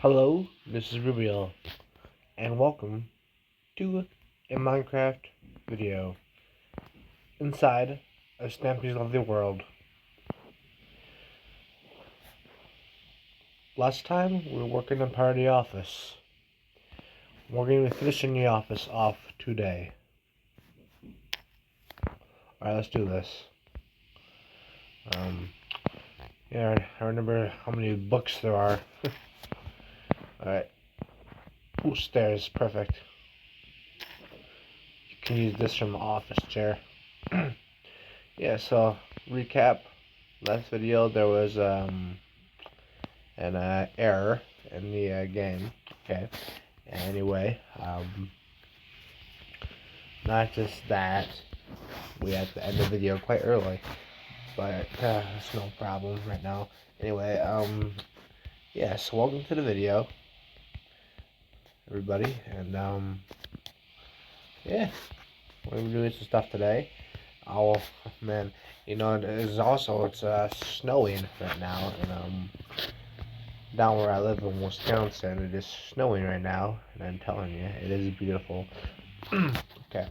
Hello, this is Rubio, and welcome to a Minecraft video inside a Stampys Lovely World. Last time we were working in part of the office. We're going to be finishing the office off today. Alright, let's do this. Yeah, I remember how many books there are. Alright. Ooh, stairs, perfect. You can use this from the office chair. Yeah, so, recap. Last video there was, an error in the game. Okay. Anyway, not just that, we had to end the video quite early, but that's no problem right now. Anyway, yeah, so welcome to the video, everybody, and yeah, we're gonna be doing some stuff today. Oh man, you know, it's snowing right now, and down where I live in Wisconsin, it is snowing right now, and I'm telling you, it is beautiful. Okay.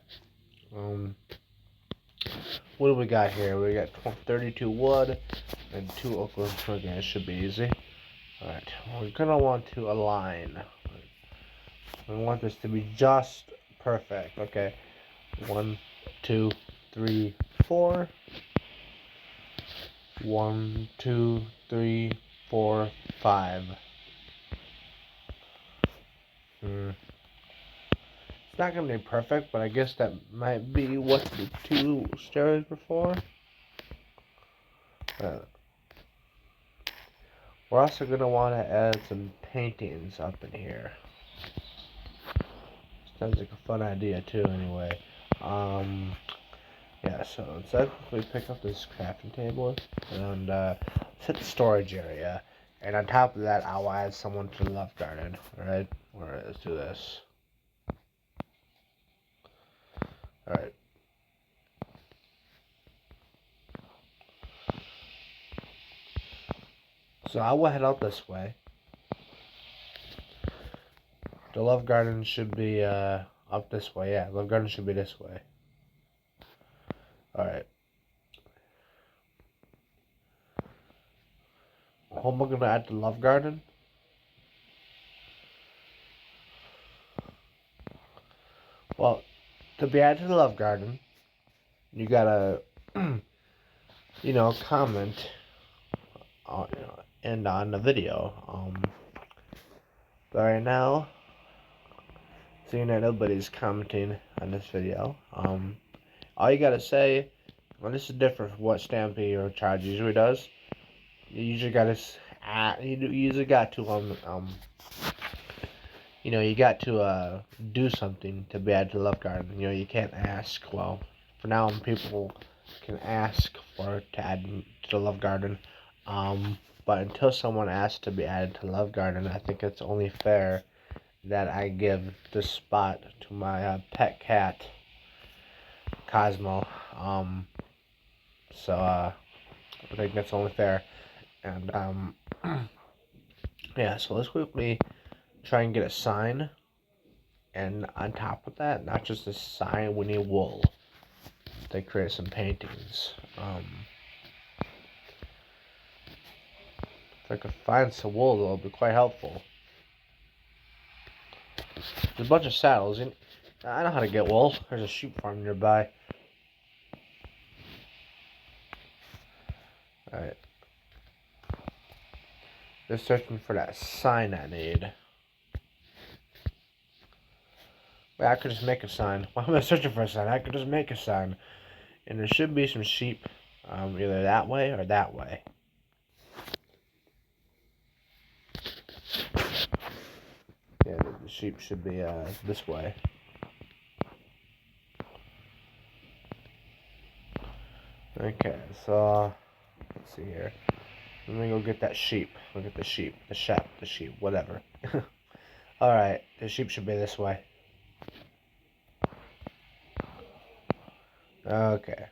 What do we got here? We got 32 wood and 2 oak wood. Okay, it should be easy. Alright, we're gonna want to align. We want this to be just perfect. Okay. 1, 2, 3, 4. 1, 2, 3, 4, 5. It's not gonna be perfect, but I guess that might be what the 2 stairs were for. We're also gonna want to add some paintings up in here. Sounds like a fun idea too. Anyway, yeah. So let's quickly pick up this crafting table and set the storage area. And on top of that, I'll add someone to the love garden. All right. All right. Let's do this. All right. So I will head out this way. The love garden should be up this way. Yeah, love garden should be this way. All right. How am I gonna add the love garden? Well, to be added to the love garden, you gotta, comment and on the video. But right now, seeing that nobody's commenting on this video, all you gotta say, well, this is different from what Stampy or Charge usually does. You usually gotta, you usually got to you got to do something to be added to the love garden. You know, you can't ask. Well, for now, people can ask for it to add to the love garden. But until someone asks to be added to love garden, I think it's only fair that I give this spot to my pet cat, Cosmo. So I think that's only fair. And yeah. So let's quickly try and get a sign. And on top of that, not just a sign, we need wool. They create some paintings. If I could find some wool, though, it'd be quite helpful. There's a bunch of saddles. And I know how to get wool. There's a sheep farm nearby. Alright. Just searching for that sign I need. Well, I could just make a sign. Why am I searching for a sign? I could just make a sign. And there should be some sheep either that way or that way. Yeah, the sheep should be this way. Okay, so let's see here. Let me go get that sheep. Look at the sheep, the sheep, whatever. Alright, the sheep should be this way. Okay.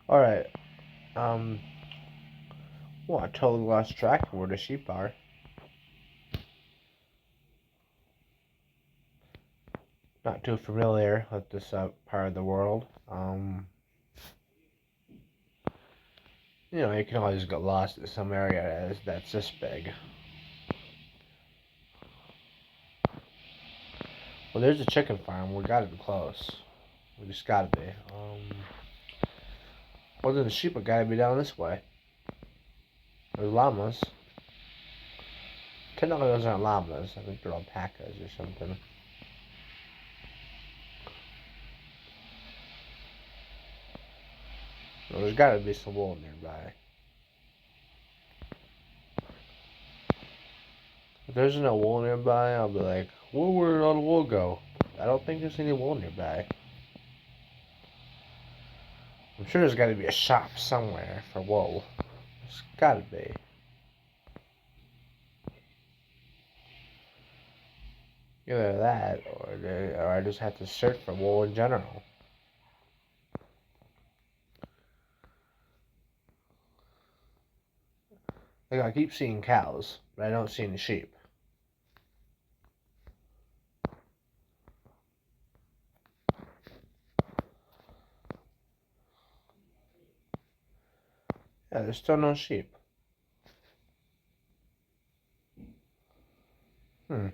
Alright, well, I totally lost track of where the sheep are. Not too familiar with this part of the world. You can always get lost in some area that's this big. Well, there's a chicken farm. We gotta be close. We just gotta be. Well, then the sheep have gotta be down this way. There's llamas. Technically, those aren't llamas. I think they're alpacas or something. Well, there's gotta be some wool nearby. If there's no wool nearby, I'll be like, where'd all the wool go? I don't think there's any wool nearby. I'm sure there's gotta be a shop somewhere for wool. There's gotta be. Either that, or I just have to search for wool in general. Like, I keep seeing cows, but I don't see any sheep. Yeah, there's still no sheep. Well,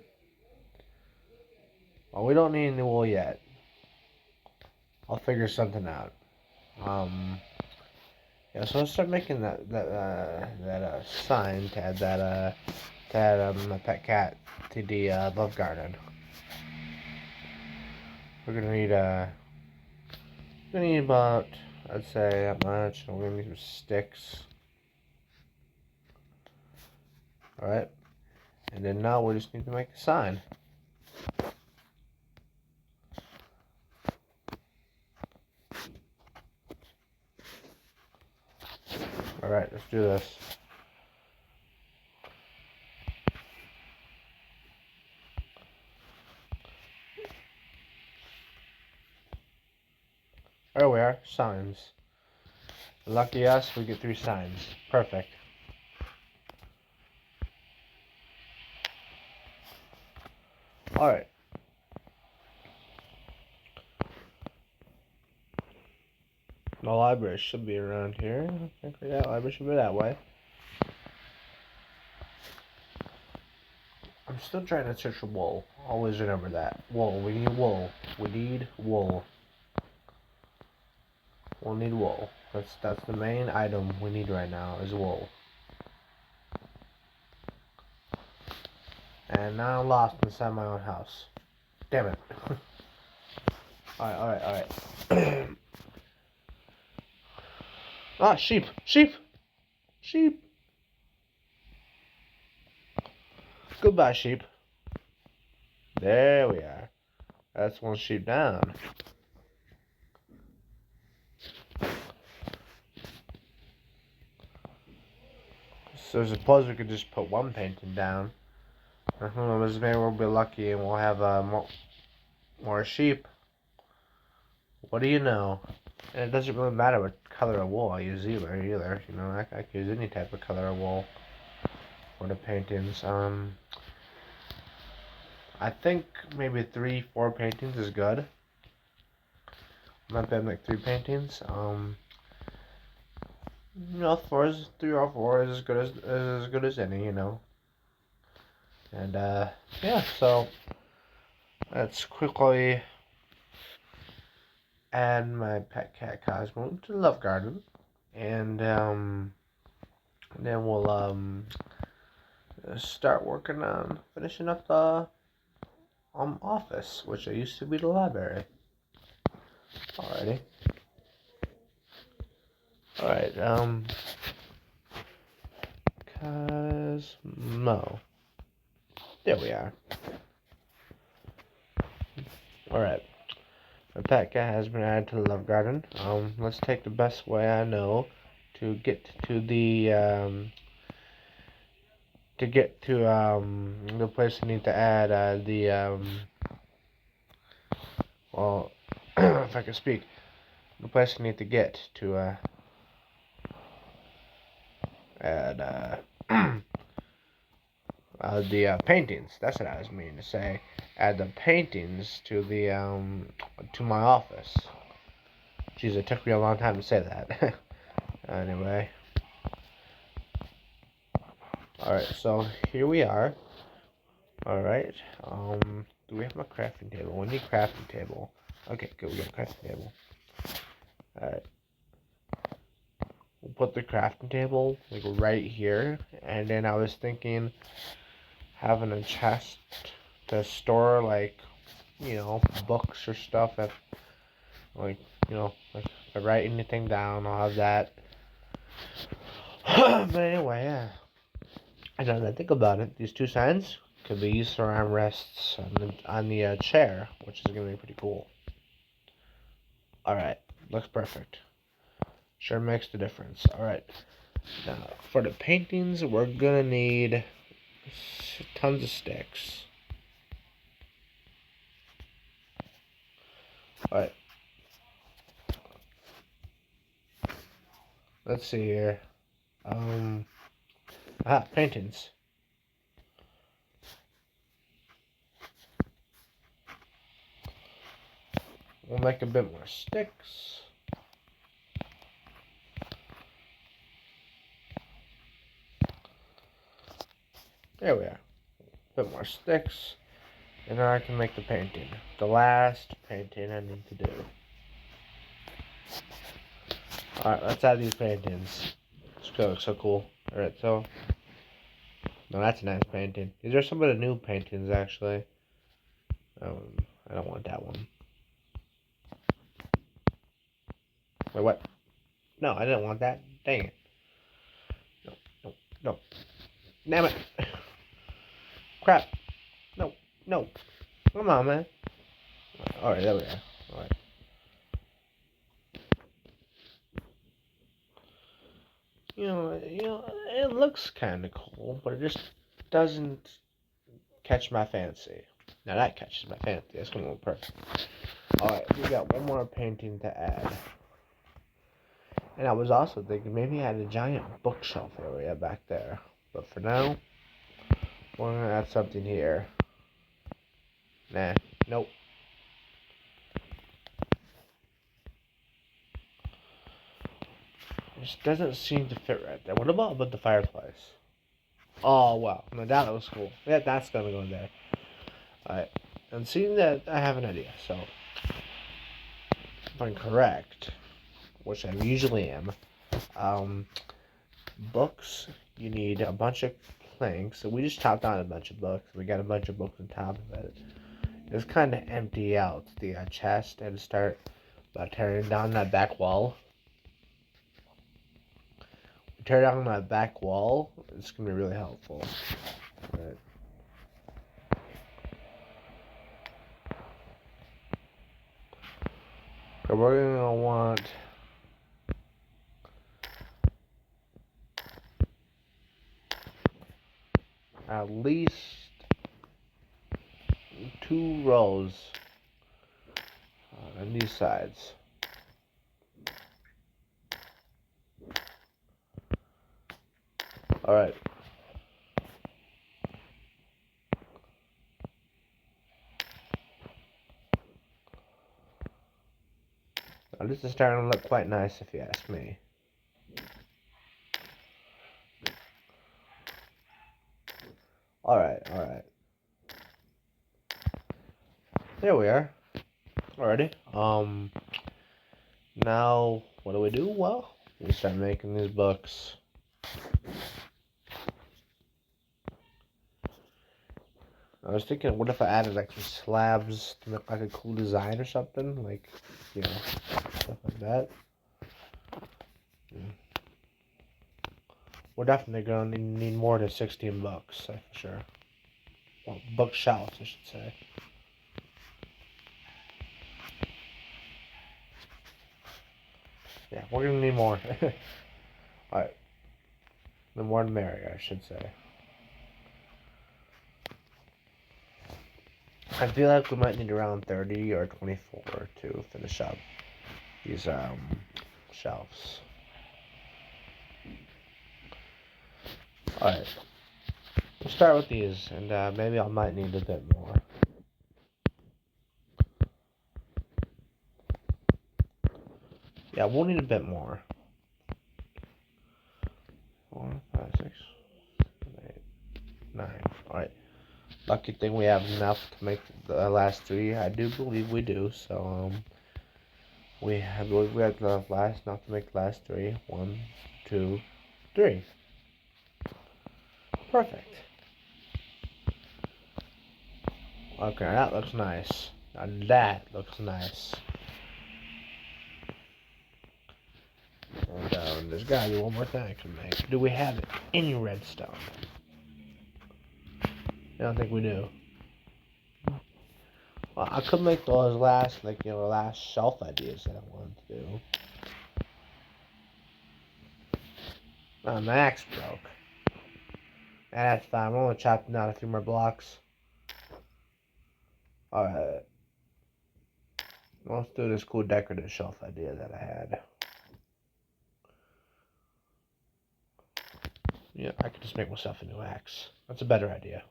we don't need any wool yet. I'll figure something out. Yeah, so let's start making that sign to add my pet cat to the love garden. We're gonna need about, I'd say, that much. We're gonna need some sticks. All right, and then now we just need to make a sign. All right, let's do this. There we are, signs. Lucky us, we get 3 signs. Perfect. Alright. The library should be around here. I think the library should be that way. I'm still trying to search for wool. Always remember that. Wool. We need wool. We need wool. We'll need wool. That's the main item we need right now is wool. And now I'm lost inside my own house. Damn it. Alright. Ah, sheep! Goodbye, sheep. There we are. That's one sheep down. So I suppose we could just put one painting down. Maybe we'll be lucky and we'll have more sheep. What do you know? And it doesn't really matter what color of wool I use either. I could use any type of color of wool for the paintings. I think maybe 3-4 paintings is good. Might be like 3 paintings. 3 or 4 is as good as any, And yeah, so let's quickly add my pet cat Cosmo to the love garden, and then we'll start working on finishing up the office, which used to be the library. Alrighty. Alright, Cosmo. There we are. Alright. My pet cat has been added to the love garden. Let's take the best way I know to get to the place I need to add well, if I can speak, the place I need to get to add the paintings. That's what I was meaning to say. Add the paintings to my office. Jeez, it took me a long time to say that. Anyway. Alright, so here we are. Alright. Do we have a crafting table? We need a crafting table. Okay, good, we got a crafting table. Alright. We'll put the crafting table like right here. And then I was thinking having a chest to store like, books or stuff if like, like if I write anything down, I'll have that. But anyway, yeah. And now that I think about it, these two signs could be used for armrests on the chair, which is gonna be pretty cool. All right, looks perfect. Sure makes the difference. All right, now for the paintings, we're gonna need tons of sticks. All right. Let's see here. Paintings. We'll make a bit more sticks. There we are. A bit more sticks. And now I can make the painting. The last painting I need to do. Alright, let's add these paintings. It's gonna look so cool. Alright, so. No, that's a nice painting. These are some of the new paintings, actually. I don't want that one. Wait, what? No, I didn't want that. Dang it. No. Damn it. Crap. No. Come on, man. Alright, there we are. Alright. It looks kind of cool, but it just doesn't catch my fancy. Now that catches my fancy. That's gonna look perfect. Alright, we got one more painting to add. And I was also thinking maybe add a giant bookshelf area back there. But for now, we're gonna add something here. Nah, nope. It just doesn't seem to fit right there. What about the fireplace? Oh, wow. No, that looks cool. Yeah, that's gonna go in there. Alright. And seeing that, I have an idea. So, if I'm correct, which I usually am, books, you need a bunch of planks. So we just chopped down a bunch of books. We got a bunch of books on top of it. Just kind of empty out the chest and start by tearing down that back wall. Tear down that back wall. It's gonna be really helpful. Right. So we're gonna want at least 2 rows on these sides. Alright. Now this is starting to look quite nice if you ask me. Alright. There we are. Alrighty. Now, what do we do? Well, we start making these books. I was thinking, what if I added like some slabs to make like a cool design or something? Like, stuff like that. We're definitely going to need more than 16 books, for sure. Well, bookshelves, I should say. Yeah, we're going to need more. Alright. The more the merrier, I should say. I feel like we might need around 30 or 24 to finish up these shelves. Alright. We'll start with these, and maybe I might need a bit more. Yeah, we'll need a bit more. 4, 5, 6, 7, 8, 9. Alright. Lucky thing we have enough to make the last 3. I do believe we do, so, we have the last enough to make the last 3. 1, 2, 3. Perfect. Okay, that looks nice. Now that looks nice. And there's gotta be one more thing I can make. Do we have any redstone? I don't think we do. Well, I could make those last, last shelf ideas that I wanted to do. My axe broke. That's fine. I'm only chopping out a few more blocks. Alright. Let's do this cool decorative shelf idea that I had. Yeah, I could just make myself a new axe. That's a better idea.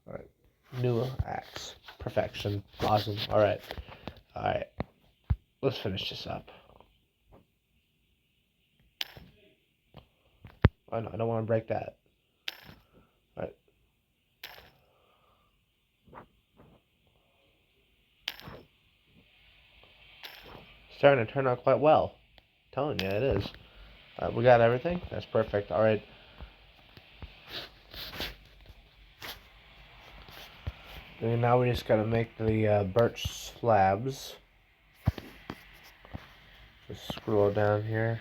Alright. New axe. Perfection. Awesome. Alright. Alright. Let's finish this up. Oh no, I don't want to break that. Alright. Starting to turn out quite well. I'm telling you, it is. We got everything? That's perfect. Alright. And now we just gotta make the birch slabs. Just scroll down here.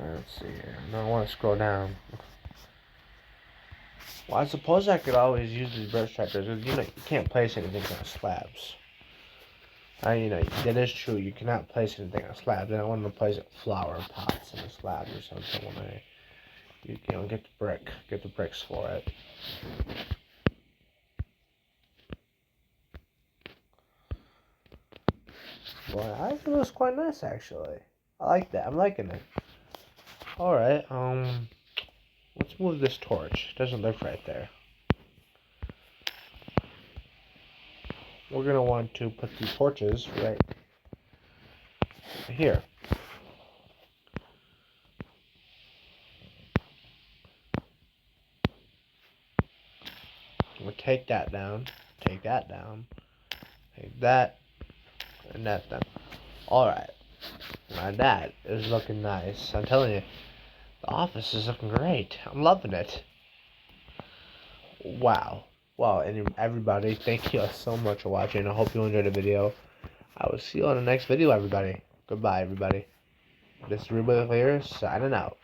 Let's see here. No, I want to scroll down. Well, I suppose I could always use these birch tractors. You can't place anything on slabs. That is true. You cannot place anything on slabs. I don't want to place flower pots on the slabs or something when get the bricks for it. Well, I think it looks quite nice actually. I like that. I'm liking it. All right. Let's move this torch. It doesn't live right there. We're gonna want to put the torches right here. We'll take that down, take that down, take that, and that down. Alright. Now that is looking nice. I'm telling you, the office is looking great. I'm loving it. Wow. Well, and everybody, thank you so much for watching. I hope you enjoyed the video. I will see you on the next video, everybody. Goodbye, everybody. This is Ruben here, signing out.